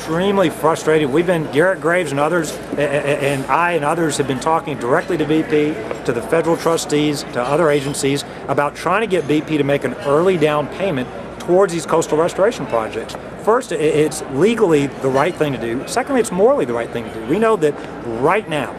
extremely frustrated. Garrett Graves and others, and I and others have been talking directly to BP, to the federal trustees, to other agencies about trying to get BP to make an early down payment towards these coastal restoration projects. First, it's legally the right thing to do. Secondly, it's morally the right thing to do. We know that right now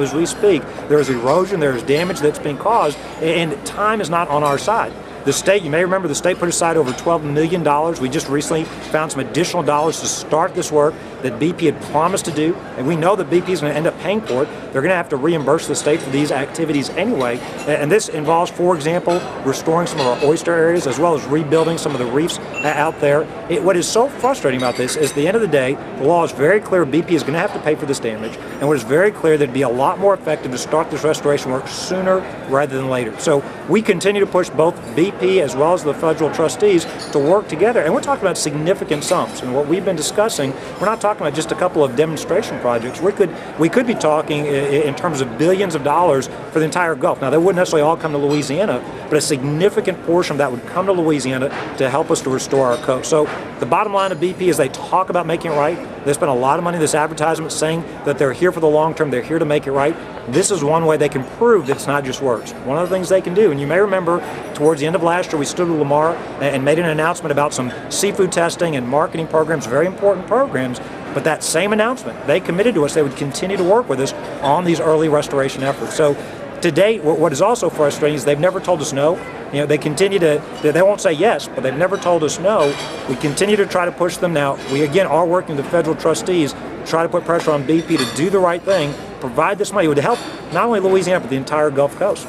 as we speak, there is erosion, there is damage that's being caused, and time is not on our side. The state, you may remember, the state put aside over $12 million. We just recently found some additional dollars to start this work that BP had promised to do, and we know that BP is going to end up paying for it. They're going to have to reimburse the state for these activities anyway, and this involves, for example, restoring some of our oyster areas as well as rebuilding some of the reefs out there. What is so frustrating about this is, at the end of the day, the law is very clear BP is going to have to pay for this damage, and what is very clear that it'd be a lot more effective to start this restoration work sooner rather than later. So we continue to push both BP as well as the federal trustees to work together, and we're talking about significant sums. And what we've been discussing, we're not talking about just a couple of demonstration projects. We could be talking in terms of billions of dollars for the entire Gulf. Now, they wouldn't necessarily all come to Louisiana, but a significant portion of that would come to Louisiana to help us to restore our coast. So the bottom line of BP is they talk about making it right. They spend a lot of money in this advertisement saying that they're here for the long term, they're here to make it right. This is one way they can prove that it's not just words. One of the things they can do, and you may remember towards the end of last year, we stood with Lamar and made an announcement about some seafood testing and marketing programs, very important programs. But that same announcement, they committed to us they would continue to work with us on these early restoration efforts. So to date, what is also frustrating is they've never told us no. You know, they continue to, they won't say yes, but they've never told us no. We continue to try to push them now. We again are working with the federal trustees, try to put pressure on BP to do the right thing, provide this money. It would help not only Louisiana, but the entire Gulf Coast.